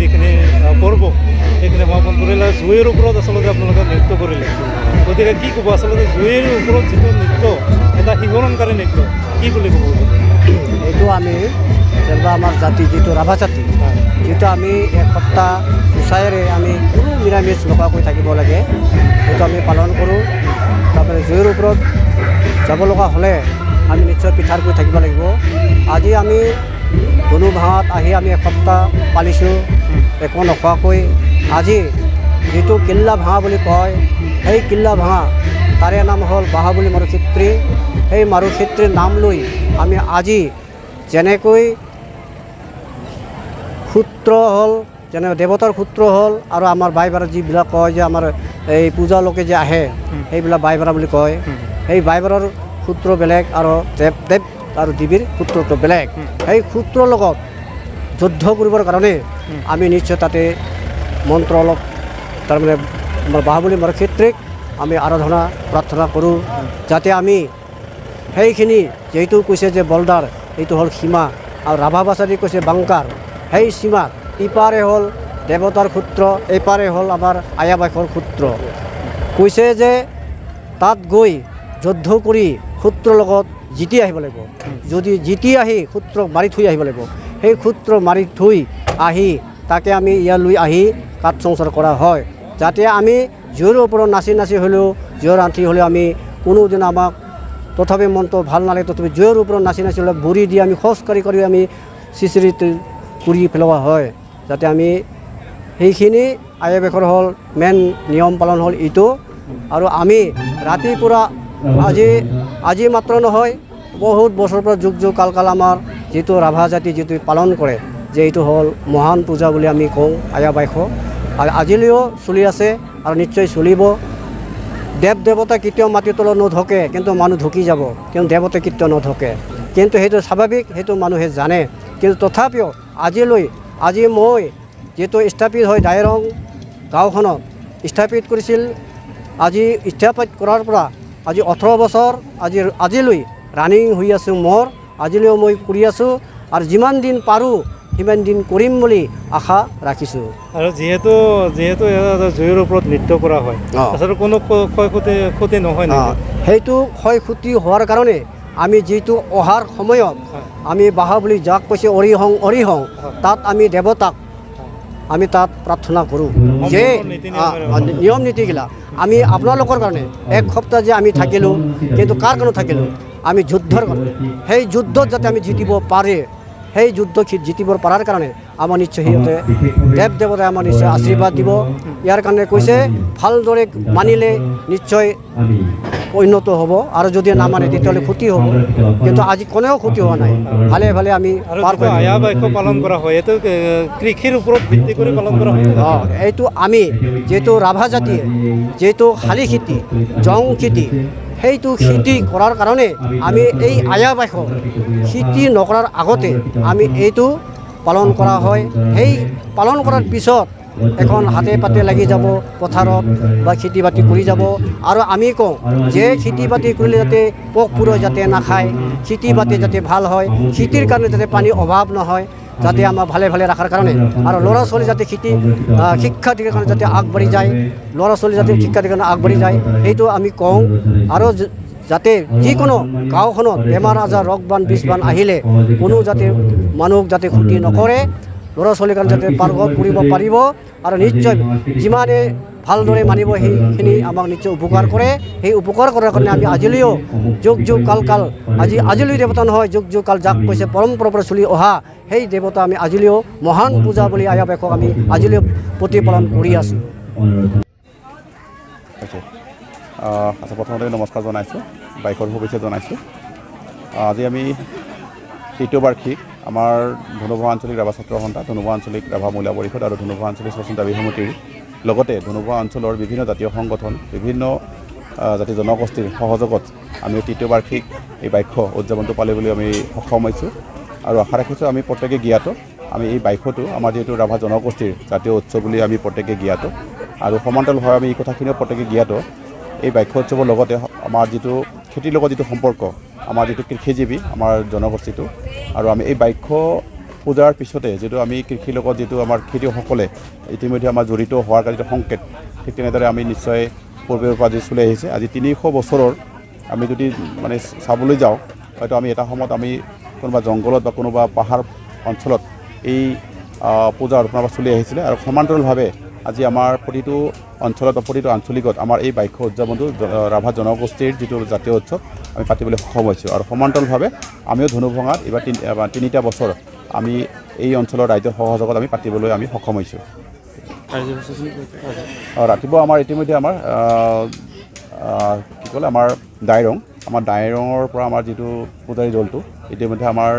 যিখিনি পৰ্ব সেইখিনি সমাপন কৰিলে জুইৰ ওপৰত আচলতে আপোনালোকে নৃত্য কৰিলে গতিকে কি ক'ব আচলতে জুইৰ ওপৰত যিটো নৃত্য এটা শিহৰণকাৰী নৃত্য কি বুলি ক'ব এইটো আমি যেনিবা আমাৰ জাতি যিটো ৰাভা জাতি যিটো আমি এসপ্তাহ উচায়েৰে আমি কোনো নিৰামিষ নোখোৱাকৈ থাকিব লাগে সেইটো আমি পালন কৰোঁ তাৰপৰা জুইৰ ওপৰত যাব লগা হ'লে আমি নিশ্চয় পিঠাৰ কৰি থাকিব লাগিব আজি আমি ধনু ভাঙাত আহি আমি এসপ্তাহ পালিছোঁ একো নোখোৱাকৈ আজি যিটো কিল্লা ভাঙা বুলি কয় সেই কিল্লা ভাঙা তাৰে নাম হ'ল বাহাবলী মাৰুক্ষেত্ৰী সেই মাৰুক্ষেত্ৰীৰ নাম লৈ আমি আজি যেনেকৈ সূত্ৰ হ'ল যেনে দেৱতাৰ সূত্ৰ হ'ল আৰু আমাৰ বাইবাৰা যিবিলাক কয় যে আমাৰ এই পূজালৈকে যে আহে সেইবিলাক বাইবাৰা বুলি কয় সেই বাইবাৰৰ সূত্ৰ বেলেগ আৰু দেৱ আৰু দেৱীৰ সূত্ৰটো বেলেগ সেই সূত্ৰৰ লগত যুদ্ধ কৰিবৰ কাৰণে আমি নিশ্চয় তাতে মন্ত্ৰ অলপ তাৰমানে আমাৰ বাহাবলী মাৰুক্ষেত্ৰীক আমি আৰাধনা প্ৰাৰ্থনা কৰোঁ যাতে আমি সেইখিনি যিহেতু কৈছে যে বলদাৰ এইটো হ'ল সীমা আৰু ৰাভা ভাষাদি কৈছে বাংকাৰ সেই সীমাত ইপাৰে হ'ল দেৱতাৰ সূত্ৰ এইপাৰে হ'ল আমাৰ আয়া বাইকৰ সূত্ৰ কৈছে যে তাত গৈ যুদ্ধ কৰি সূত্ৰৰ লগত জিতি আহিব লাগিব যদি জিতি আহি সূত্ৰ মাৰি থৈ আহিব লাগিব সেই সূত্ৰ মাৰি থৈ আহি তাকে আমি ইয়ালৈ আহি কাঠ সংসাৰ কৰা হয় যাতে আমি জুইৰ ওপৰত নাচি নাচি হ'লেও জুইৰ আঁঠি হ'লেও আমি কোনোদিন আমাক তথাপি মনটো ভাল নালাগে তথাপি জুইৰ ওপৰত নাচি নাচি হ'লে ভৰি দি আমি খোজকাঢ়ি কৰি আমি চিচিৰিত কৰি পেলোৱা হয় যাতে আমি সেইখিনি আয়া বেশৰ হ'ল মেইন নিয়ম পালন হ'ল এইটো আৰু আমি ৰাতিপুৱা আজি মাত্ৰ নহয় বহুত বছৰৰ পৰা যুগ যুগ কাল আমাৰ যিটো ৰাভা জাতি যিটো পালন কৰে যে এইটো হ'ল মহান পূজা বুলি আমি কওঁ আয়া বাইশ আৰু আজিলৈও চলি আছে আৰু নিশ্চয় চলিব দেৱ দেৱতা কেতিয়াও মাটিৰ তলত নঢকে কিন্তু মানুহ ঢুকি যাব কিন্তু দেৱতা কেতিয়াও নঢকে কিন্তু সেইটো স্বাভাৱিক সেইটো মানুহে জানে কিন্তু তথাপিও আজি মই যিটো স্থাপিত হয় ডাইৰং গাঁওখনত স্থাপিত কৰিছিল আজি স্থাপিত কৰাৰ পৰা আজি 18 বছৰ আজিলৈ ৰানিং হৈ আছোঁ মোৰ আজিলৈও মই কৰি আছোঁ আৰু যিমান দিন পাৰোঁ সিমান দিন কৰিম বুলি আশা ৰাখিছোঁ আৰু যিহেতু জুইৰ ওপৰত নৃত্য কৰা হয় আচলতে কোনো ক্ষতি নহয় সেইটো ক্ষয় ক্ষতি হোৱাৰ কাৰণে আমি যিটো অহাৰ সময়ত আমি বাহাবলী যাক কৈছে অৰিহং তাত আমি দেৱতাক আমি তাত প্ৰাৰ্থনা কৰোঁ যে নিয়ম নীতিগিলা আমি আপোনালোকৰ কাৰণে এক সপ্তাহ যে আমি থাকিলোঁ কিন্তু কাৰ কাৰণে থাকিলোঁ আমি যুদ্ধৰ কাৰণে সেই যুদ্ধত যাতে আমি জিতিব পাৰে সেই যুদ্ধ জিতিব পৰাৰ কাৰণে আমাৰ নিশ্চয় সিহঁতে দেৱ দেৱতাই আমাৰ নিশ্চয় আশীৰ্বাদ দিব ইয়াৰ কাৰণে কৈছে ভালদৰে মানিলে নিশ্চয় উন্নত হ'ব আৰু যদি নামানে তেতিয়াহ'লে ক্ষতি হ'ব কিন্তু আজি কোনেও ক্ষতি হোৱা নাই ভালে ভালে আমি আয়া বাইশ পালন কৰা হয় এইটো কৃষিৰ ওপৰত ভিত্তি কৰি পালন কৰা হয় এইটো আমি যিহেতু ৰাভা জাতিয়ে যিহেতু শালি খেতি জং খেতি সেইটো খেতি কৰাৰ কাৰণে আমি এই আয়া বাইশ খেতি নকৰাৰ আগতে আমি এইটো পালন কৰা হয় সেই পালন কৰাৰ পিছত এখন হাতে পাতে লাগি যাব পথাৰত বা খেতি বাতি কৰি যাব আৰু আমি কওঁ যে খেতি বাতি কৰিলে যাতে পোক পৰুৱাই যাতে নাখায় খেতি বাতি যাতে ভাল হয় খেতিৰ কাৰণে যাতে পানীৰ অভাৱ নহয় যাতে আমাৰ ভালে ভালে ৰখাৰ কাৰণে আৰু ল'ৰা ছোৱালী যাতে শিক্ষা দিয়াৰ কাৰণে যাতে আগবাঢ়ি যায় ল'ৰা ছোৱালী যাতে শিক্ষা দিয়াৰ কাৰণে আগবাঢ়ি যায় সেইটো আমি কওঁ আৰু যাতে যিকোনো গাঁওখনত বেমাৰ আজাৰ ৰোগবান বিষবান আহিলে কোনো যাতে মানুহক যাতে ক্ষতি নকৰে ল'ৰা ছোৱালীৰ কাৰণে যাতে পাৰ্গত কৰিব পাৰিব আৰু নিশ্চয় যিমানে ভালদৰে মানিব সেইখিনি আমাক নিশ্চয় উপকাৰ কৰে সেই উপকাৰ কৰাৰ কাৰণে আমি আজিলৈও যুগ যুগ কাল আজিলৈ দেৱতা নহয় যুগ যুগ কাল যাক কৈছে পৰম্পৰাৰ পৰা চলি অহা সেই দেৱতা আমি আজিলৈও মহান পূজা বুলি আয়া বাইশক আমি আজিলৈও প্ৰতিপালন কৰি আছোঁ আচ্ছা প্ৰথমতে নমস্কাৰ জনাইছোঁ বাইকৰ শুভেচ্ছা জনাইছোঁ আজি আমি তৃতীয় বাৰ্ষিক আমাৰ ধনুভা আঞ্চলিক ৰাভা ছাত্ৰ সন্থা ধনুভা আঞ্চলিক ৰাভা মহিলা পৰিষদ আৰু ধনুভা আঞ্চলিক স্বচ্ছন্দা দাবী সমিতিৰ লগতে ধনুভা অঞ্চলৰ বিভিন্ন জাতীয় সংগঠন বিভিন্ন জাতি জনগোষ্ঠীৰ সহযোগত আমি তৃতীয় বাৰ্ষিক এই বাইশ উদযাপনটো পালে বুলি আমি সক্ষম হৈছোঁ আৰু আশা ৰাখিছোঁ আমি প্ৰত্যেকে জ্ঞাত আমি এই বাইশটো আমাৰ যিহেতু ৰাভা জনগোষ্ঠীৰ জাতীয় উৎসৱ বুলি আমি প্ৰত্যেকে জ্ঞাত আৰু সমান্তৰালভাৱে আমি এই কথাখিনিও প্ৰত্যেকে জ্ঞাত এই বাইশ উৎসৱৰ লগতে আমাৰ যিটো খেতিৰ লগত যিটো সম্পৰ্ক আমাৰ যিটো কৃষিজীৱী আমাৰ জনগোষ্ঠীটো আৰু আমি এই বাইশ পূজাৰ পিছতে যিটো আমি কৃষিৰ লগত যিটো আমাৰ খেতিয়কসকলে ইতিমধ্যে আমাৰ জড়িত হোৱাৰ যিটো সংকেত, ঠিক তেনেদৰে আমি নিশ্চয় পূৰ্বৰ পৰা যি চলি আহিছে। আজি 300 বছৰৰ আমি যদি মানে চাবলৈ যাওঁ, হয়তো আমি এটা সময়ত আমি কোনোবা জংঘলত বা কোনোবা পাহাৰ অঞ্চলত এই পূজা অৰ্পণা চলি আহিছিলে, আৰু সমান্তৰালভাৱে আজি আমাৰ প্ৰতিটো অঞ্চলত বা প্ৰতিটো আঞ্চলিকত আমাৰ এই বাইশ উদযাপনটো ৰাভা জনগোষ্ঠীৰ যিটো জাতীয় উৎসৱ আমি পাতিবলৈ সক্ষম হৈছোঁ। আৰু সমান্তৰালভাৱে আমিও ধনু ভঙাত এইবাৰ 3টা বছৰ আমি এই অঞ্চলৰ ৰাইজৰ সহযোগত আমি পাতিবলৈ আমি সক্ষম হৈছোঁ। ৰাতিপুৱা আমাৰ ইতিমধ্যে আমাৰ কি ক'লে আমাৰ ডাইৰঙৰ পৰা আমাৰ যিটো পূজাৰী দলটো ইতিমধ্যে আমাৰ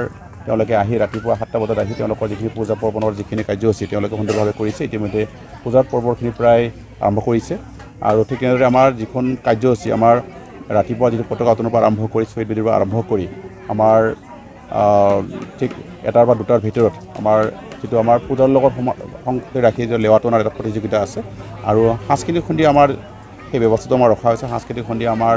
তেওঁলোকে আহি ৰাতিপুৱা 7টা বজাত আহি তেওঁলোকৰ যিখিনি পূজা পৰ্বণৰ যিখিনি কাৰ্যসূচী তেওঁলোকে সুন্দৰভাৱে কৰিছে। ইতিমধ্যে পূজাৰ পৰ্বখিনি প্ৰায় আৰম্ভ কৰিছে, আৰু ঠিক তেনেদৰে আমাৰ যিখন কাৰ্যসূচী আমাৰ ৰাতিপুৱা যিটো পতাকা উত্তোলনৰ পৰা আৰম্ভ কৰি শ্বহীদ বেদীৰ পৰা আৰম্ভ কৰি আমাৰ ঠিক 1টা বা 2টাৰ ভিতৰত আমাৰ যিটো আমাৰ পূজাৰ লগত সংগতি ৰাখি যে লেৱা টনাৰ এটা প্ৰতিযোগিতা আছে, আৰু সাংস্কৃতিক সন্ধিয়া আমাৰ সেই ব্যৱস্থাটো আমাৰ ৰখা হৈছে। সাংস্কৃতিক সন্ধিয়া আমাৰ